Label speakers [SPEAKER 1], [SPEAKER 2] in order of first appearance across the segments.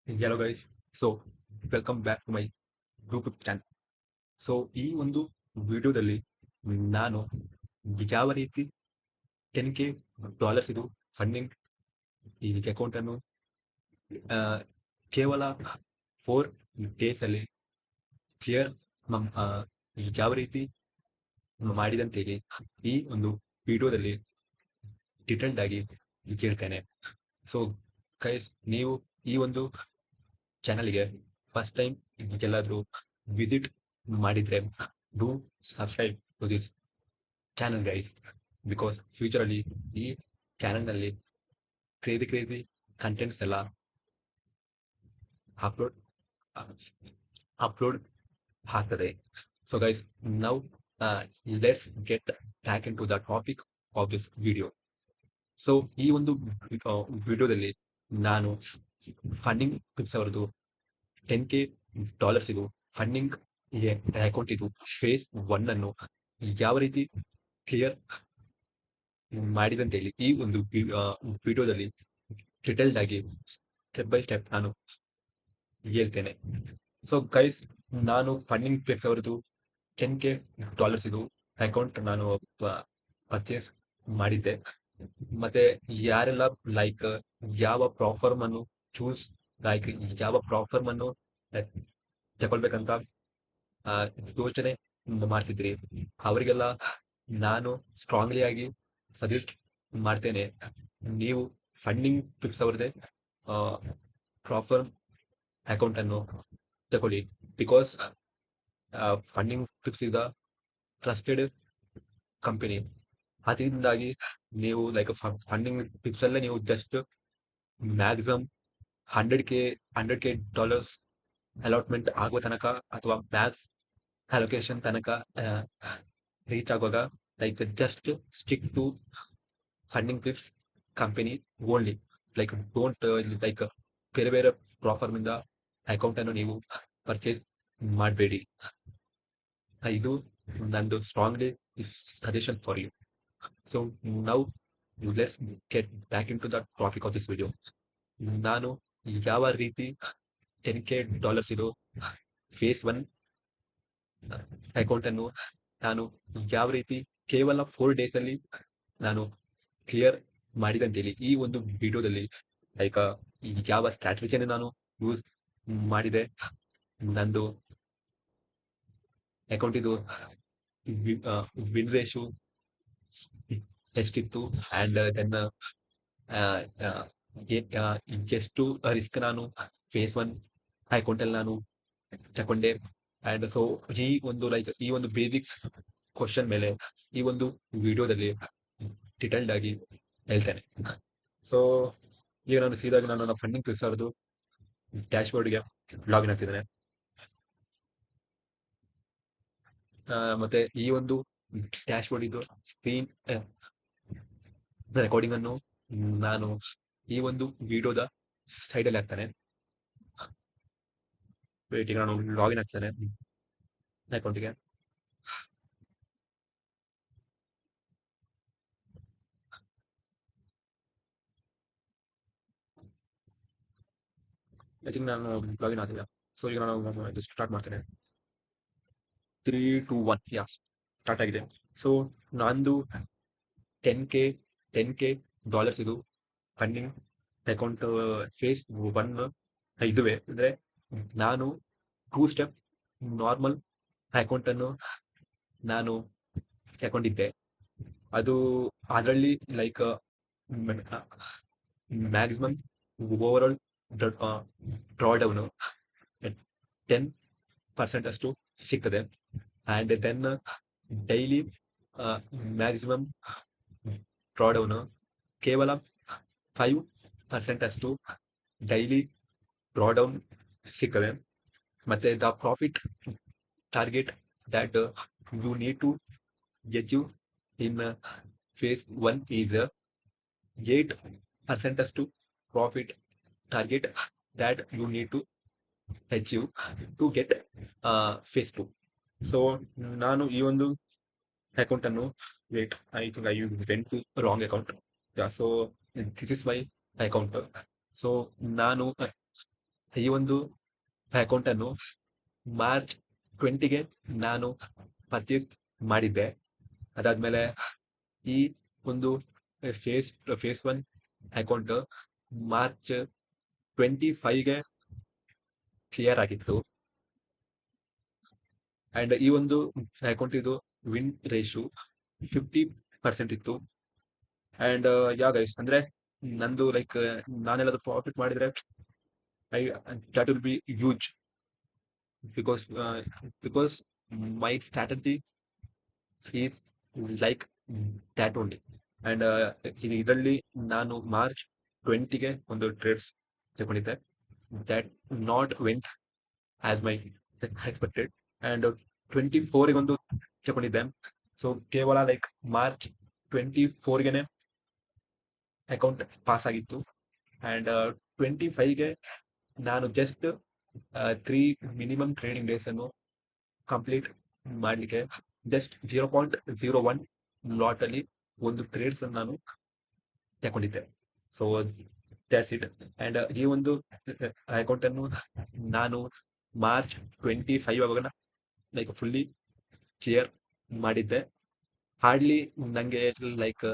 [SPEAKER 1] Hello guys. So welcome back to my YouTube channel. So ಈ ಒಂದು ವಿಡಿಯೋದಲ್ಲಿ ನಾನು ಯಾವ ರೀತಿ 10K ಡಾಲರ್ಸ್ ಇದು ಫಂಡಿಂಗ್ ಈ ಅಕೌಂಟ್ ಅನ್ನು ಆ, ಕೇವಲ 4 ಡೇಸ್ ಅಲ್ಲಿ ಕ್ಲಿಯರ್ ಯಾವ ರೀತಿ ಮಾಡಿದಂತೇಳಿ ಈ ಒಂದು ವಿಡಿಯೋದಲ್ಲಿ ಡಿಟೇಲ್ಡ್ ಆಗಿ ಹೇಳ್ತೇನೆ. ಸೊ ಗೈಸ್, ನೀವು ಈ ಒಂದು ಚಾನಲ್ಗೆ ಫಸ್ಟ್ ಟೈಮ್ ಎಲ್ಲಾದ್ರೂ ವಿಸಿಟ್ ಮಾಡಿದ್ರೆ do subscribe to this channel guys, because future ಅಲ್ಲಿ ಈ ಚಾನಲ್ ನಲ್ಲಿ ಕ್ರೇಜಿ ಕಂಟೆಂಟ್ಸ್ ಎಲ್ಲ ಅಪ್ಲೋಡ್ ಅಪ್ಲೋಡ್ ಆಗ್ತದೆ. So guys, now let's get back in to the topic of this video. ಸೊ ಈ ಒಂದು ವಿಡಿಯೋದಲ್ಲಿ ನಾನು ಫಂಡಿಂಗ್ ಟಿಪ್ಸ್ ಅವರದು 10K ಡಾಲರ್ಸ್ ಇದು ಫಂಡಿಂಗ್ ಅಕೌಂಟ್ ಇದು ಫೇಸ್ 1 ಅನ್ನು ಯಾವ ರೀತಿ ಕ್ಲಿಯರ್ ಮಾಡಿದಂತೇಳಿ ಈ ಒಂದು ವಿಡಿಯೋದಲ್ಲಿ ಡಿಟೇಲ್ಡ್ ಆಗಿ ಸ್ಟೆಪ್ ಬೈ ಸ್ಟೆಪ್ ನಾನು ಹೇಳ್ತೇನೆ. ಸೊ ಗೈಸ್, ನಾನು ಫಂಡಿಂಗ್ ಟಿಪ್ಸ್ ಅವರದು 10K ಡಾಲರ್ಸ್ ಇದು ಅಕೌಂಟ್ ನಾನು ಪರ್ಚೇಸ್ ಮಾಡಿದ್ದೆ. ಮತ್ತೆ ಯಾರೆಲ್ಲ ಲೈಕ್ ಯಾವ ಪ್ರಾಫರ್ಮ್ ಅನ್ನು ಚೂಸ್ ಲೈಕ್ ಯಾವ ಪ್ರಾಫರ್ಮ್ ಅನ್ನು ತಗೊಳ್ಬೇಕಂತ ಯೋಚನೆ ಮಾಡ್ತಿದ್ರಿ, ಅವರಿಗೆಲ್ಲ ನಾನು ಸ್ಟ್ರಾಂಗ್ಲಿ ಆಗಿ ಸಜೆಸ್ಟ್ ಮಾಡ್ತೇನೆ, ನೀವು ಫಂಡಿಂಗ್ ಟಿಪ್ಸ್ ಅವ್ರದ್ದೇ ಪ್ರಾಫರ್ ಅಕೌಂಟ್ ಅನ್ನು ತಗೊಳ್ಳಿ. Because funding tips is the trusted company. ಅದರಿಂದಾಗಿ ನೀವು ಲೈಕ್ ಫಂಡಿಂಗ್ ಟಿಪ್ಸ್ ಅಲ್ಲೇ ನೀವು just maximum 100K dollars allotment ಆಗುವ ತನಕ ಅಥವಾ ಮ್ಯಾಕ್ಸ್ ಅಲೋಕೇಶನ್ ತನಕ ರೀಚ್ ಆಗುವಾಗ like just stick to funding tips company only. Like don't like ಬೇರೆ ಬೇರೆ ಪ್ರಾಫರ್ಮ್ ಇಂದ ಅಕೌಂಟ್ ಅನ್ನು ನೀವು ಪರ್ಚೇಸ್ ಮಾಡಬೇಡಿ. ಇದು ನಂದು strongly suggestion for you. So now let's get back in to the topic of this video. ನಾನು ಯಾವ ರೀತಿ 10K ಡಾಲರ್ಸ್ ಇದು ಫೇಸ್ 1 ಅಕೌಂಟ್ ಅನ್ನು ನಾನು ಯಾವ ರೀತಿ ಕೇವಲ 4 ಡೇಸ್ ಅಲ್ಲಿ ನಾನು ಕ್ಲಿಯರ್ ಮಾಡಿದಂತೇಳಿ ಈ ಒಂದು ವಿಡಿಯೋದಲ್ಲಿ ಲೈಕ್ ಯಾವ ಸ್ಟ್ರಾಟಜಿಯನ್ನು ನಾನು ಯೂಸ್ ಮಾಡಿದೆ, ನಂದು ಅಕೌಂಟ್ ಇದು ವಿನ್ ರೇಷು ಎಷ್ಟಿತ್ತು ಅಂಡ್ ದೆನ್ ಎಷ್ಟು ರಿಸ್ಕ್ ನಾನು ಫೇಸ್ 1 ಅಕೌಂಟ್ ಅಲ್ಲಿ ನಾನು ತಗೊಂಡೆ. ಅಂಡ್ ಸೊ ಈ ಒಂದು ಬೇಸಿಕ್ಸ್ ಕ್ವಶನ್ ಮೇಲೆ ಈ ಒಂದು ವಿಡಿಯೋದಲ್ಲಿ ಡಿಟೇಲ್ಡ್ ಆಗಿ ಹೇಳ್ತೇನೆ. ಸೊ ಈಗ ನಾನು ಸೀದಾಗಿ ನಾನು ನನ್ನ ಫಂಡಿಂಗ್ ಟಿಪ್ಸ್ ಅವ್ರದ್ದು ಡ್ಯಾಶ್ ಬೋರ್ಡ್ಗೆ ಲಾಗಿನ್ ಆಗ್ತಿದ್ದೇನೆ. ಮತ್ತೆ ಈ ಒಂದು ಡ್ಯಾಶ್ ಬೋರ್ಡ್ ಇದು ಸ್ಕ್ರೀನ್ ರೆಕಾರ್ಡಿಂಗ್ ಅನ್ನು ನಾನು ಈ ಒಂದು ವಿಡಿಯೋದ ಸೈಡಲ್ಲಿ ಹಾಕ್ತಾನೆ. ವೇಟ್, ಈಗ ನಾನು ಲಾಗಿನ್ ಆಗ್ತಾನೆ ಅಕೌಂಟಿಗೆ. ಐ ಥಿಂಕ್ ನಾನು ಲಾಗಿನ್ ಆಗಿಲ್ಲ. ಸೊ ಈಗ ನಾನು ಇದು ಸ್ಟಾರ್ಟ್ ಮಾಡ್ತೇನೆ. 3, 2, 1 ಯಾ ಸ್ಟಾರ್ಟ್ ಆಗಿದೆ. ಸೊ ನಂದು 10K ಡಾಲರ್ಸ್ ಇದು ಫಂಡಿಂಗ್ ಅಕೌಂಟ್ ಫೇಸ್ 1 ಇದುವೆ. ಅಂದ್ರೆ ನಾನು 2 ಸ್ಟೆಪ್ ನಾರ್ಮಲ್ ಅಕೌಂಟ್ ಅನ್ನು ನಾನು ತಗೊಂಡಿದ್ದೆ. ಅದು ಅದರಲ್ಲಿ like maximum overall drawdown 10% ಅಷ್ಟು ಸಿಗ್ತದೆ. And then daily maximum drawdown ಕೇವಲ 5% ಅಷ್ಟು ಡೈಲಿ ಡ್ರಾ ಡೌನ್ ಸಿಗ್ತದೆ. ಮತ್ತೆ the profit target that you need to achieve in phase 1 is 8% ಅಷ್ಟು profit target that you need to achieve to get phase 2. ಸೊ ನಾನು ಈ ಒಂದು ಅಕೌಂಟ್ ಅನ್ನು wait, I think I went to wrong account. So this is my account. ಸೊ ನಾನು ಈ ಒಂದು ಅಕೌಂಟ್ ಅನ್ನು ಮಾರ್ಚ್ 20ಗೆ ನಾನು ಪರ್ಚೇಸ್ ಮಾಡಿದ್ದೆ. ಅದಾದ್ಮೇಲೆ ಈ ಒಂದು phase phase one account March 25ಗೆ ಕ್ಲಿಯರ್ ಆಗಿತ್ತು. ಅಂಡ್ ಈ ಒಂದು ಅಕೌಂಟ್ ಇದು ವಿನ್ ರೇಷು 50% ಇತ್ತು. ಅಂಡ್ ಯಾ ಗೈಸ್, ಅಂದ್ರೆ ನಂದು ಲೈಕ್ ನಾನೆಲ್ಲಾದ್ರೂ ಪ್ರಾಫಿಟ್ ಮಾಡಿದ್ರೆ I that will be huge because because my strategy is like that only. And ಇದರಲ್ಲಿ ನಾನು ಮಾರ್ಚ್ 20ಗೆ ಒಂದು ಟ್ರೇಡ್ಸ್ ತಗೊಂಡಿದ್ದೆ. that not went as my expected. And 24ಗೆ ಒಂದು ತಗೊಂಡಿದ್ದೆ. ಸೊ ಕೇವಲ ಲೈಕ್ ಮಾರ್ಚ್ 24ಗೆನೆ ಅಕೌಂಟ್ ಪಾಸ್ ಆಗಿತ್ತು. ಅಂಡ್ 25ಗೆ ನಾನು ಜಸ್ಟ್ 3 ಮಿನಿಮಮ್ ಟ್ರೇಡಿಂಗ್ ಡೇಸ್ ಅನ್ನು ಕಂಪ್ಲೀಟ್ ಮಾಡಲಿಕ್ಕೆ ಜಸ್ಟ್ 0.01 ಲಾಟ್ ಅಲ್ಲಿ ಒಂದು ಟ್ರೇಡ್ಸ್ ಅನ್ನು ನಾನು ತಗೊಂಡಿದ್ದೆ. So that's it. ಅಂಡ್ ಈ ಒಂದು ಅಕೌಂಟ್ ಅನ್ನು ನಾನು ಮಾರ್ಚ್ 25 ಆವಾಗ ಲೈಕ್ ಫುಲ್ಲಿ ಕ್ಲಿಯರ್ ಮಾಡಿದ್ದೆ. ಹಾರ್ಡ್ಲಿ ನಂಗೆ like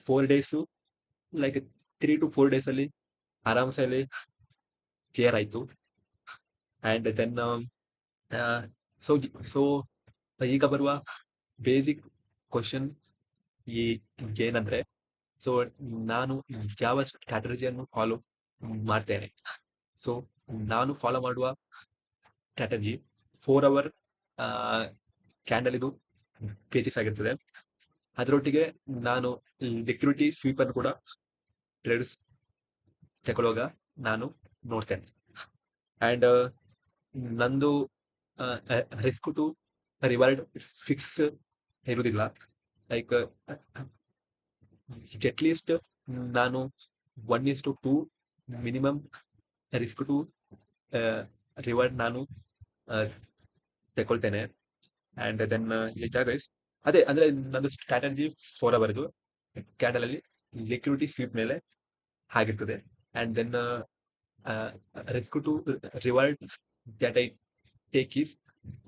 [SPEAKER 1] 4 days like 3 to 4 days ಅಲ್ಲಿ ಆರಾಮ್ಸೆ ಅಲ್ಲಿ ಕ್ಲಿಯರ್ ಆಯ್ತು. ಅಂಡ್ ದೆನ್ ಸೊ ಸೊ ಈಗ ಬರುವ ಬೇಸಿಕ್ ಕ್ವಶನ್ ಏನಂದ್ರೆ, ಸೊ ನಾನು ಯಾವ ಸ್ಟ್ರಾಟಜಿಯನ್ನು ಫಾಲೋ ಮಾಡ್ತೇನೆ. ಸೊ ನಾನು ಫಾಲೋ ಮಾಡುವ ಸ್ಟ್ರಾಟಜಿ 4 hour ಕ್ಯಾಂಡಲ್ ಇದು ಬೇಸಿಕ್ಸ್ ಆಗಿರ್ತದೆ. ಅದರೊಟ್ಟಿಗೆ ನಾನು ಲಿಕ್ವಿಡಿಟಿ ಸ್ವೀಪ್ ಅನ್ನು ಕೂಡ ಟ್ರೇಡ್ಸ್ ತಗೊಳ್ಳುವಾಗ ನಾನು ನೋಡ್ತೇನೆ. ಅಂಡ್ ನಂದು ರಿಸ್ಕ್ ಟು ರಿವಾರ್ಡ್ ಫಿಕ್ಸ್ ಇರುವುದಿಲ್ಲ. ಲೈಕ್ ಅಟ್ ಲೀಸ್ಟ್ ನಾನು 1:2 ಮಿನಿಮಮ್ ರಿಸ್ಕ್ ಟು ರಿವಾರ್ಡ್ ನಾನು ತಗೊಳ್ತೇನೆ. ಅಂಡ್ ದೆನ್ ಗೈಸ್, ಅದೇ ಅಂದ್ರೆ ನಂದು ಸ್ಟ್ರಾಟಜಿ 4 hour ಇದು ಕ್ಯಾಂಡಲ್ ಅಲ್ಲಿ ಲಿಕ್ವಿಡಿಟಿ ಸ್ವೀಪ್ ಮೇಲೆ ಆಗಿರ್ತದೆ. And then risk to reward that I take is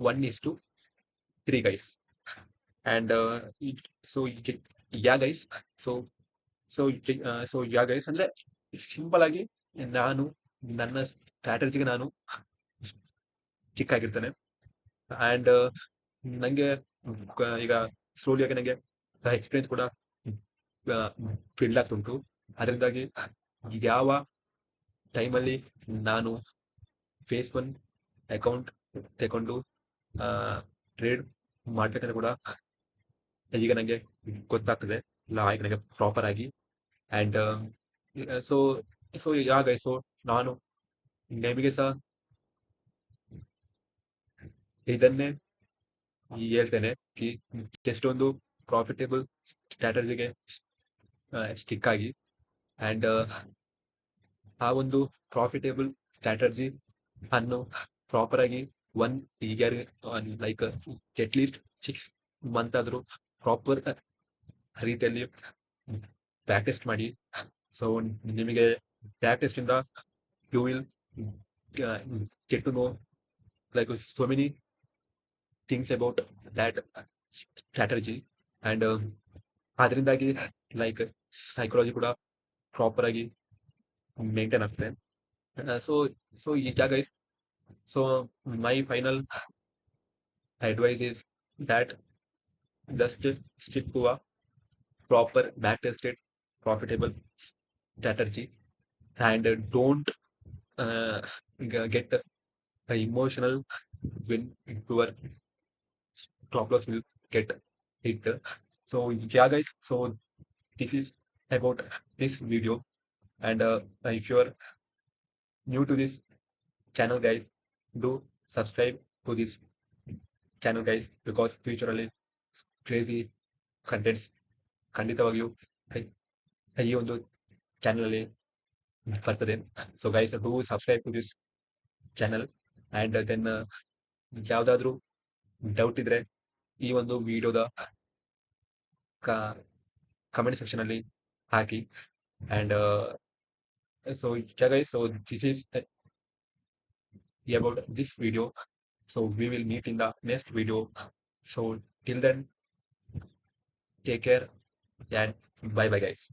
[SPEAKER 1] 1:3 guys. And yeah guys, so yeah guys, ಅಂದ್ರೆ ಸಿಂಪಲ್ ಆಗಿ ನಾನು ನನ್ನ ಸ್ಟ್ರಾಟಜಿಗೆ ನಾನು ಚಿಕ್ಕ ಆಗಿರ್ತೇನೆ. ಅಂಡ್ ನಂಗೆ ಈಗ ಸ್ಲೋಲಿ ಆಗಿ ನಂಗೆ ಎಕ್ಸ್ಪೀರಿಯನ್ಸ್ ಕೂಡ ಬಿಲ್ಡ್ ಆಗ್ತುಂಟು. ಅದರಿಂದಾಗಿ ಯಾವ ಟೈಮಲ್ಲಿ ನಾನು ಫೇಸ್ ಒನ್ ಅಕೌಂಟ್ ತಗೊಂಡು ಟ್ರೇಡ್ ಮಾಡ್ಬೇಕಂದ್ರೆ ಕೂಡ ಈಗ ನಂಗೆ ಗೊತ್ತಾಗ್ತದೆ ಈಗ ನಂಗೆ ಪ್ರಾಪರ್ ಆಗಿ. ಅಂಡ್ ಸೊ ಸೊ ಯಾಗ ಸೊ ನಾನು ನಿಮಗೆ ಸಹ ಇದನ್ನೇ ಹೇಳ್ತೇನೆ ಕಿ ಎಷ್ಟೊಂದು ಪ್ರಾಫಿಟೇಬಲ್ ಸ್ಟ್ರಾಟಜಿಗೆ ಸ್ಟಿಕ್ ಆಗಿ. ಅಂಡ್ ಆ ಒಂದು ಪ್ರಾಫಿಟೇಬಲ್ ಸ್ಟ್ರಾಟಜಿ ಅನ್ನು ಪ್ರಾಪರ್ ಆಗಿ 1 year like at least 6 month ಆದ್ರೂ ಪ್ರಾಪರ್ ರೀತಿಯಲ್ಲಿ ಪ್ರಾಕ್ಟೀಸ್ ಮಾಡಿ. ಸೊ ನಿಮಗೆ ಪ್ರಾಕ್ಟೀಸ್ ಇಂದ you will get to know like so many things about that strategy. And ಅದರಿಂದಾಗಿ ಲೈಕ್ ಸೈಕಾಲಜಿ ಕೂಡ ಪ್ರಾಪರ್ ಆಗಿ ಮೇಂಟೈನ್ ಆಗ್ತದೆ. ಸೊ ಈಗ guys, so my final advice is that just stick to a proper back-tested profitable strategy and don't get emotional when your stop loss will get hit. So yeah guys, so this is about this video. And if you're new to this channel guys, do subscribe to this channel guys, because futurally crazy contents ಖಂಡಿತವಾಗಿಯೂ ಈ ಒಂದು channel ಅಲ್ಲಿ ಬರ್ತದೆ. So guys, do subscribe to this channel. And then ಯಾವ್ದಾದ್ರು doubt ಇದ್ರೆ ಈ ಒಂದು ವಿಡಿಯೋದ ಕಮೆಂಟ್ ಸೆಕ್ಷನ್ ಅಲ್ಲಿ ಹಾಕಿ. And So yeah guys, so this is about this video. So we will meet in the next video. So till then, take care and bye bye guys.